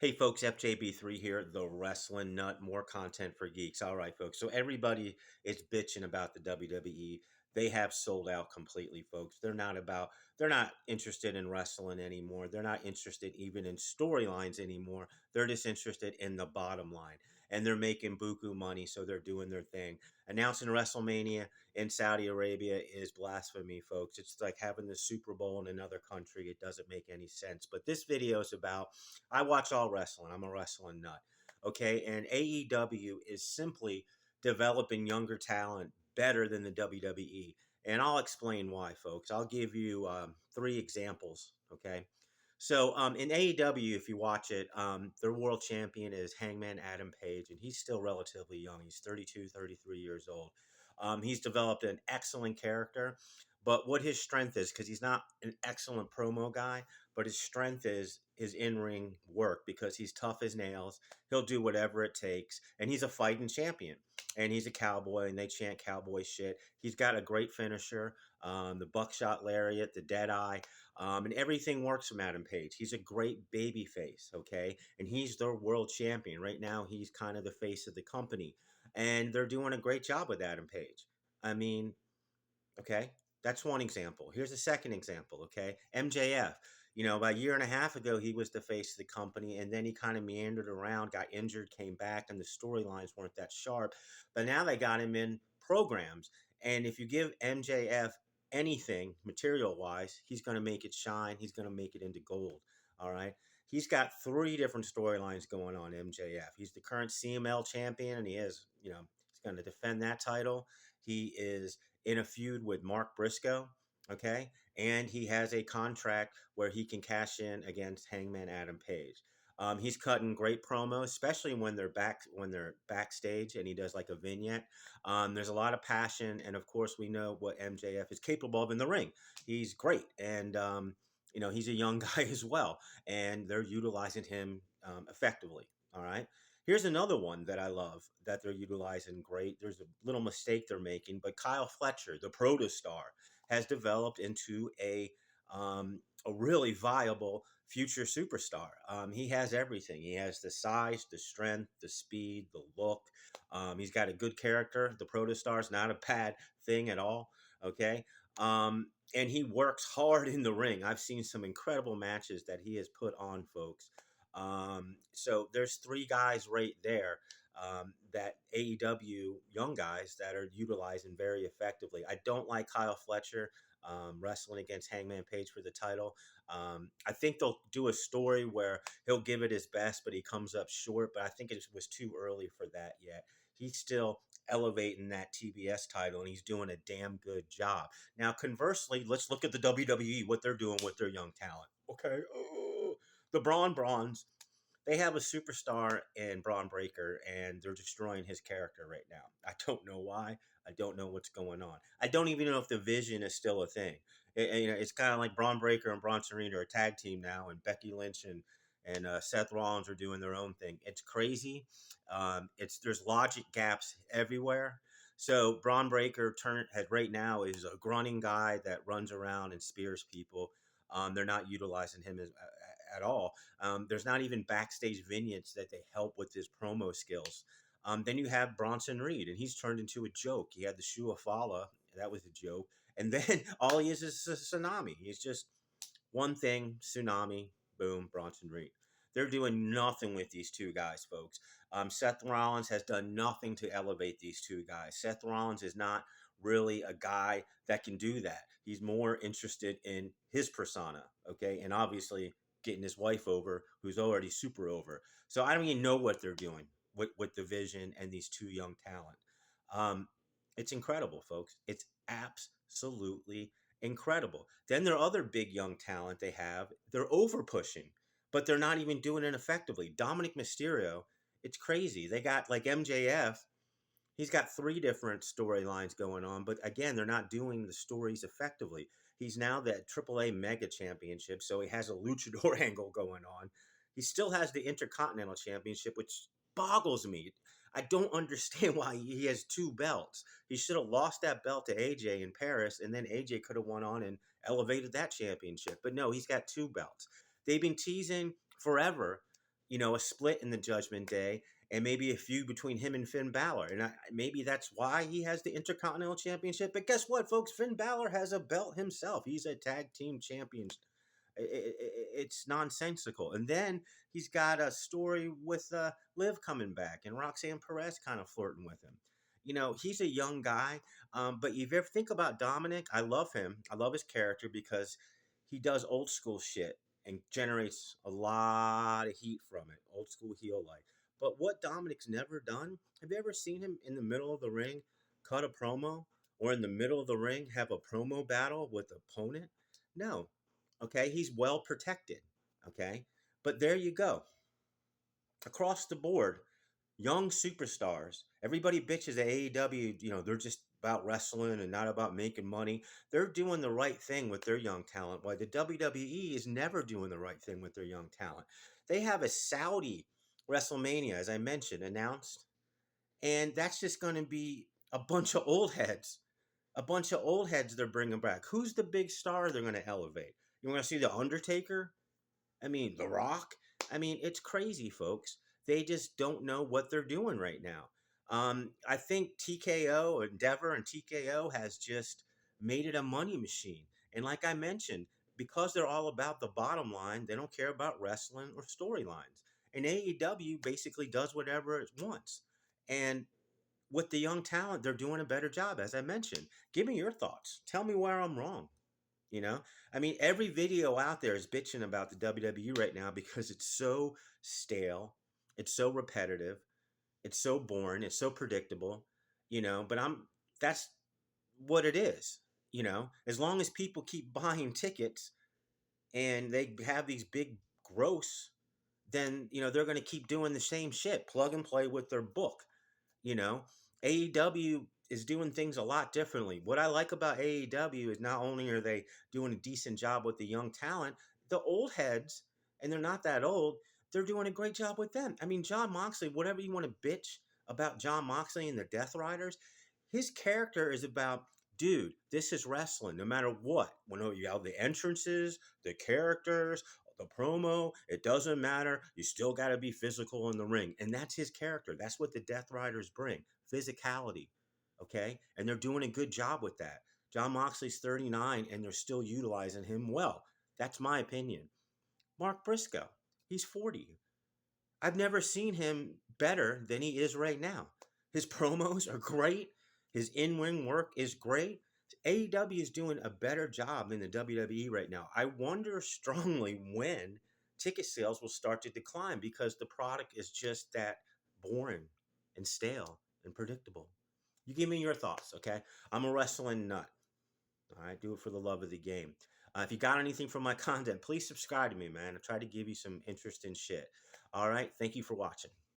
Hey folks, FJB3 here, the Wrestling Nut, more content for geeks. All right, folks. So everybody is bitching about the WWE. They have sold out completely, folks. They're not interested in wrestling anymore. They're not interested even in storylines anymore. They're just interested in the bottom line. And they're making buku money, so they're doing their thing. Announcing WrestleMania in Saudi Arabia is blasphemy, folks. It's like having the Super Bowl in another country. It doesn't make any sense. But this video is about I watch all wrestling. I'm a wrestling nut. Okay. And AEW is simply developing younger talent better than the WWE. And I'll explain why, folks. I'll give you three examples. Okay. So in AEW, if you watch it, their world champion is Hangman Adam Page, and he's still relatively young. He's 32, 33 years old. He's developed an excellent character, but what his strength is, because he's not an excellent promo guy, but his strength is his in-ring work because he's tough as nails. He'll do whatever it takes, and he's a fighting champion. And he's a cowboy, and they chant cowboy shit. He's got a great finisher, the buckshot lariat, the dead eye, and everything works from Adam Page. He's a great baby face, okay? And he's their world champion. Right now, he's kind of the face of the company. And they're doing a great job with Adam Page. I mean, okay, that's one example. Here's a second example, okay? MJF. About a year and a half ago, he was the face of the company, and then he kind of meandered around, got injured, came back, and the storylines weren't that sharp. But now they got him in programs. And if you give MJF anything material wise, he's going to make it shine. He's going to make it into gold. All right. He's got three different storylines going on, MJF. He's the current CML champion, and he's going to defend that title. He is in a feud with Mark Briscoe. Okay. And he has a contract where he can cash in against Hangman Adam Page. He's cutting great promos, especially when they're backstage and he does like a vignette. There's a lot of passion, and of course, we know what MJF is capable of in the ring. He's great, and he's a young guy as well, and they're utilizing him effectively. All right. Here's another one that I love that they're utilizing great. There's a little mistake they're making, but Kyle Fletcher, the protostar, has developed into a really viable future superstar. He has everything. He has the size, the strength, the speed, the look. He's got a good character. The protostar is not a bad thing at all. Okay. And he works hard in the ring. I've seen some incredible matches that he has put on, folks. So there's three guys right there that AEW young guys that are utilizing very effectively. I don't like Kyle Fletcher wrestling against Hangman Page for the title. I think they'll do a story where he'll give it his best, but he comes up short. But I think it was too early for that yet. He's still elevating that TBS title, and he's doing a damn good job. Now, conversely, let's look at the WWE, what they're doing with their young talent. Okay. Oh, the Brawns, they have a superstar in Braun Breaker, and they're destroying his character right now. I don't know why. I don't know what's going on. I don't even know if the Vision is still a thing. It's kind of like Braun Breaker and Bronson Reed are a tag team now, and Becky Lynch and Seth Rollins are doing their own thing. It's crazy. There's logic gaps everywhere. So Braun Breaker right now is a grunting guy that runs around and spears people. They're not utilizing him at all. There's not even backstage vignettes that they help with his promo skills. Then you have Bronson Reed, and he's turned into a joke. He had the Shuafala. That was a joke. And then all he is a tsunami. He's just one thing, tsunami, boom, Bronson Reed. They're doing nothing with these two guys, folks. Seth Rollins has done nothing to elevate these two guys. Seth Rollins is not really a guy that can do that. He's more interested in his persona, okay? And obviously getting his wife over, who's already super over. So I don't even know what they're doing with the Vision and these two young talent. It's incredible, folks. It's absolutely incredible. Then there are other big young talent they have. They're over pushing, but they're not even doing it effectively. Dominic Mysterio, it's crazy. They got like MJF. He's got three different storylines going on, but again, they're not doing the stories effectively. He's now the AAA Mega Championship, so he has a luchador angle going on. He still has the Intercontinental Championship, which boggles me. I don't understand why he has two belts. He should have lost that belt to AJ in Paris, and then AJ could have went on and elevated that championship. But no, he's got two belts. They've been teasing forever a split in the Judgment Day, and maybe a feud between him and Finn Balor. And maybe that's why he has the Intercontinental Championship. But guess what, folks? Finn Balor has a belt himself. He's a tag team champion. It's nonsensical. And then he's got a story with Liv coming back and Roxanne Perez kind of flirting with him. He's a young guy, but if you ever think about Dominic, I love him. I love his character because he does old school shit and generates a lot of heat from it. Old school heel like. But what Dominic's never done, have you ever seen him in the middle of the ring cut a promo or in the middle of the ring have a promo battle with the opponent? No. Okay, he's well protected. Okay, but there you go. Across the board, young superstars. Everybody bitches at AEW, they're just about wrestling and not about making money. They're doing the right thing with their young talent, while the WWE is never doing the right thing with their young talent. They have a Saudi WrestleMania, as I mentioned, announced, and that's just going to be a bunch of old heads. A bunch of old heads they're bringing back. Who's the big star they're going to elevate? You want to see The Undertaker? I mean, The Rock. I mean, it's crazy, folks. They just don't know what they're doing right now. I think TKO, Endeavor, and TKO has just made it a money machine. And like I mentioned, because they're all about the bottom line, they don't care about wrestling or storylines. And AEW basically does whatever it wants. And with the young talent, they're doing a better job, as I mentioned. Give me your thoughts. Tell me where I'm wrong. You know, I mean, every video out there is bitching about the WWE right now because it's so stale, it's so repetitive, it's so boring, it's so predictable. But that's what it is. As long as people keep buying tickets and they have these big gross, then they're going to keep doing the same shit, plug and play with their book. You know, AEW is doing things a lot differently. What I like about AEW is not only are they doing a decent job with the young talent, the old heads, and they're not that old, they're doing a great job with them. I mean, John Moxley, whatever you want to bitch about John Moxley and the Death Riders, his character is about, dude, this is wrestling no matter what. When you have the entrances, the characters, the promo, it doesn't matter. You still got to be physical in the ring. And that's his character. That's what the Death Riders bring, physicality. Okay? And they're doing a good job with that. John Moxley's 39 and they're still utilizing him well. That's my opinion. Mark Briscoe, he's 40. I've never seen him better than he is right now. His promos are great. His in-ring work is great. AEW is doing a better job than the WWE right now. I wonder strongly when ticket sales will start to decline because the product is just that boring and stale and predictable. You give me your thoughts, okay? I'm a wrestling nut. All right, do it for the love of the game. If you got anything from my content, please subscribe to me, man. I try to give you some interesting shit. All right, thank you for watching.